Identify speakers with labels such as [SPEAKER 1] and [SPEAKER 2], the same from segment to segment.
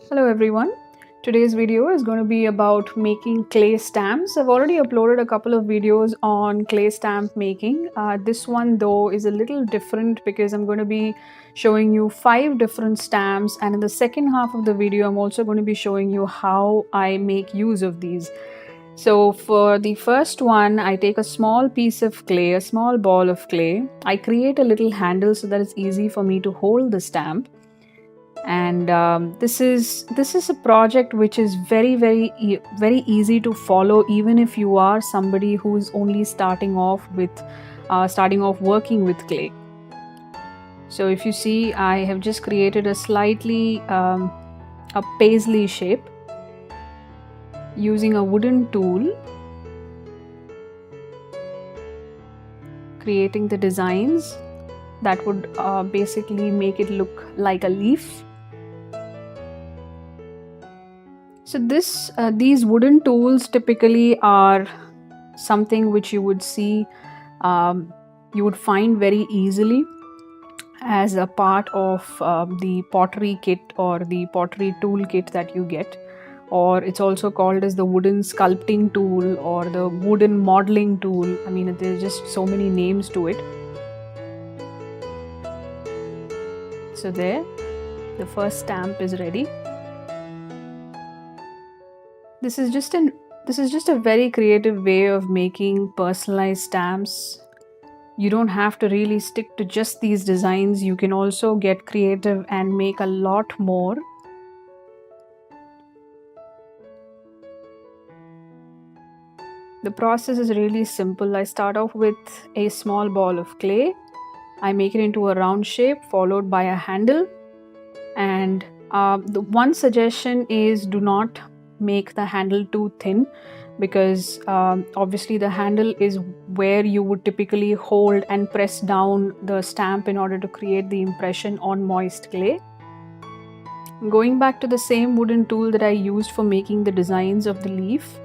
[SPEAKER 1] Hello everyone. Today's video is going to be about making clay stamps. I've already uploaded a couple of videos on clay stamp making. This one though is a little different because I'm going to be showing you 5 different stamps, and in the second half of the video I'm also going to be showing you how I make use of these. So for the first one, I take a small piece of clay, a small ball of clay. I create a little handle so that it's easy for me to hold the stamp. And this is a project which is very easy to follow, even if you are somebody who's only starting off working with clay. So if you see, I have just created a slightly a paisley shape using a wooden tool, creating the designs that would basically make it look like a leaf. So these wooden tools typically are something which you would see, you would find very easily as a part of the pottery kit or the pottery tool kit that you get, or it's also called as the wooden sculpting tool or the wooden modeling tool. I mean, there's just so many names to it. So there, the first stamp is ready. This is just a very creative way of making personalized stamps. You don't have to really stick to just these designs. You can also get creative and make a lot more. The process is really simple. I start off with a small ball of clay. I make it into a round shape followed by a handle. And the one suggestion is, do not make the handle too thin, because obviously the handle is where you would typically hold and press down the stamp in order to create the impression on moist clay. Going back to the same wooden tool that I used for making the designs of the leaf,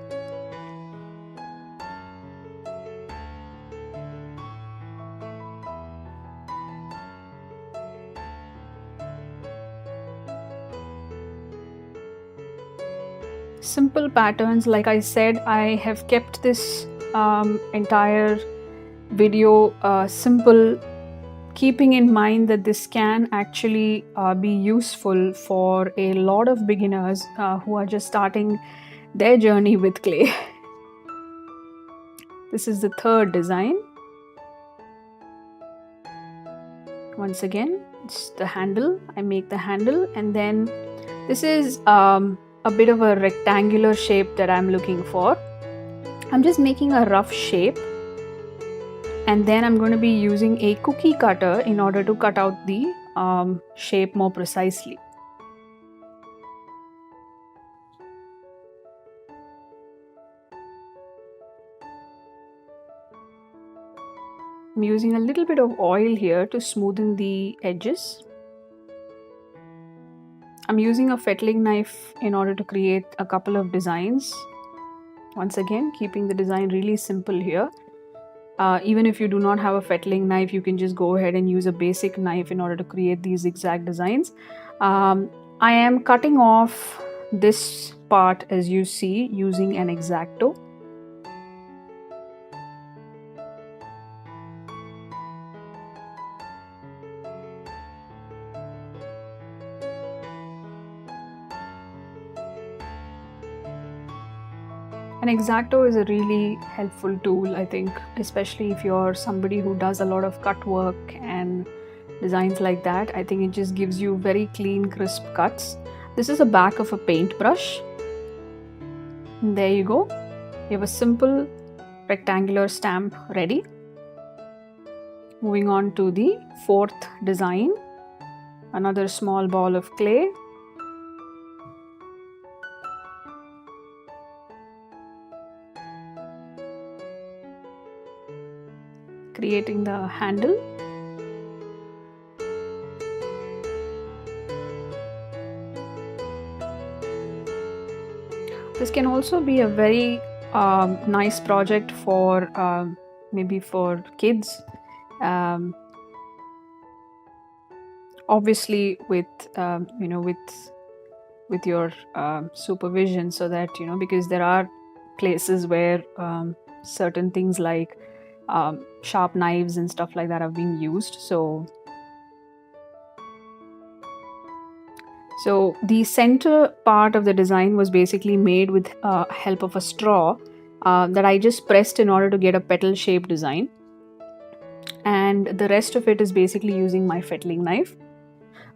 [SPEAKER 1] simple patterns. Like I said, I have kept this entire video simple, keeping in mind that this can actually be useful for a lot of beginners who are just starting their journey with clay. This is the third design. Once again, it's the handle. I make the handle, and then this is a bit of a rectangular shape that I'm looking for. I'm just making a rough shape, and then I'm going to be using a cookie cutter in order to cut out the shape more precisely. I'm using a little bit of oil here to smoothen the edges. I'm using a fettling knife in order to create a couple of designs. Once again, keeping the design really simple here. Even if you do not have a fettling knife, you can just go ahead and use a basic knife in order to create these zigzag designs. I am cutting off this part, as you see, using an X-Acto. An X-Acto is a really helpful tool, I think, especially if you're somebody who does a lot of cut work and designs like that. I think it just gives you very clean, crisp cuts. This is the back of a paintbrush. And there you go. You have a simple rectangular stamp ready. Moving on to the fourth design. Another small ball of clay. Creating the handle. This can also be a very nice project for maybe for kids. Obviously, with with your supervision, so that, you know, because there are places where certain things like sharp knives and stuff like that are being used. So the center part of the design was basically made with help of a straw that I just pressed in order to get a petal shaped design, and the rest of it is basically using my fettling knife.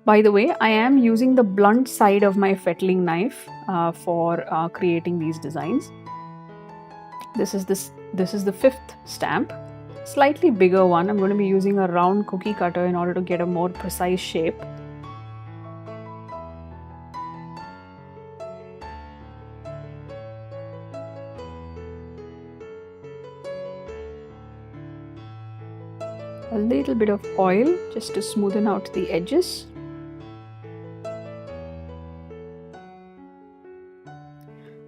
[SPEAKER 1] By the way, I am using the blunt side of my fettling knife for creating these designs. This is the fifth stamp, slightly bigger one. I'm going to be using a round cookie cutter in order to get a more precise shape. A little bit of oil just to smoothen out the edges.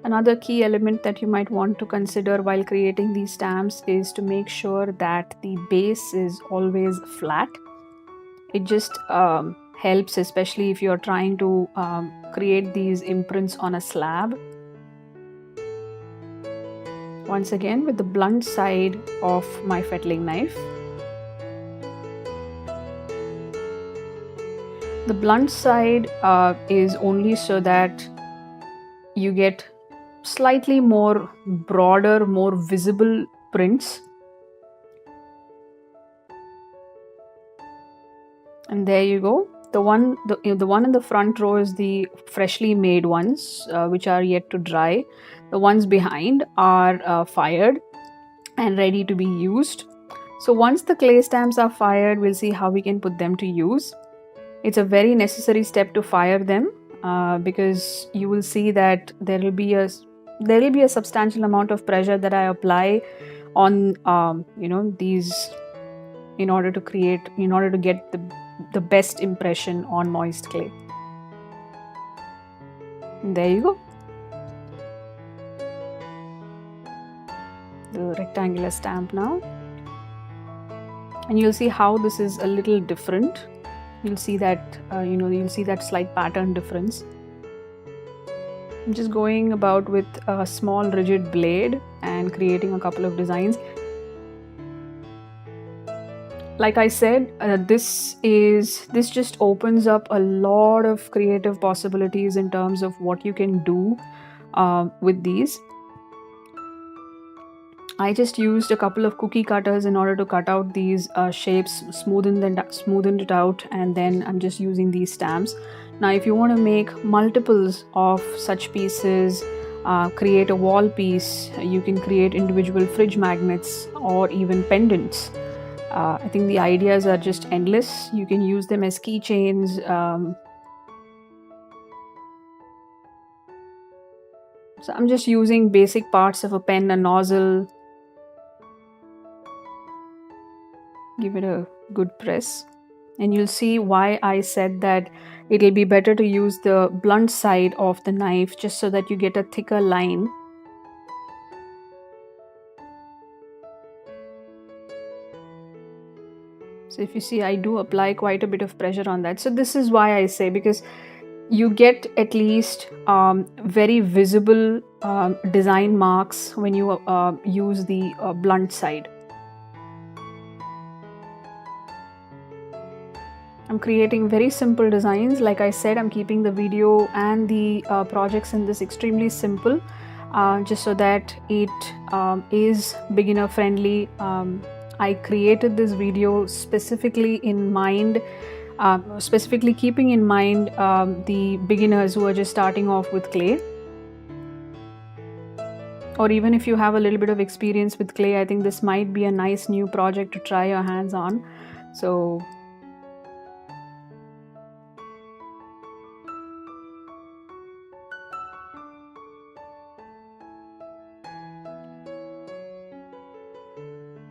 [SPEAKER 1] Another key element that you might want to consider while creating these stamps is to make sure that the base is always flat. It just helps, especially if you're trying to create these imprints on a slab. Once again, with the blunt side of my fettling knife. The blunt side is only so that you get slightly more broader, more visible prints. And there you go. The one in the front row is the freshly made ones, which are yet to dry. The ones behind are fired and ready to be used. So once the clay stamps are fired, we'll see how we can put them to use. It's a very necessary step to fire them because you will see that there will be a substantial amount of pressure that I apply on these in order to get the best impression on moist clay. And there you go. The rectangular stamp now. And you'll see how this is a little different. You'll see that you'll see that slight pattern difference. I'm just going about with a small rigid blade and creating a couple of designs. Like I said, this just opens up a lot of creative possibilities in terms of what you can do with these. I just used a couple of cookie cutters in order to cut out these shapes, smoothened it out, and then I'm just using these stamps. Now, if you want to make multiples of such pieces, create a wall piece, you can create individual fridge magnets or even pendants. I think the ideas are just endless. You can use them as keychains. So I'm just using basic parts of a pen, a nozzle. Give it a good press. And you'll see why I said that it'll be better to use the blunt side of the knife just so that you get a thicker line. So if you see, I do apply quite a bit of pressure on that. So this is why I say, because you get at least very visible design marks when you use the blunt side. I'm creating very simple designs. Like I said, I'm keeping the video and the projects in this extremely simple, just so that it is beginner friendly. I created this video specifically in mind, specifically keeping in mind the beginners who are just starting off with clay. Or even if you have a little bit of experience with clay, I think this might be a nice new project to try your hands on. So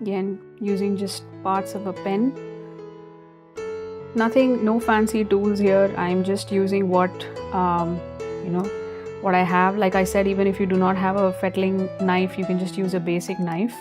[SPEAKER 1] again, using just parts of a pen. No fancy tools here. I'm just using what I have. Like I said, even if you do not have a fettling knife, you can just use a basic knife.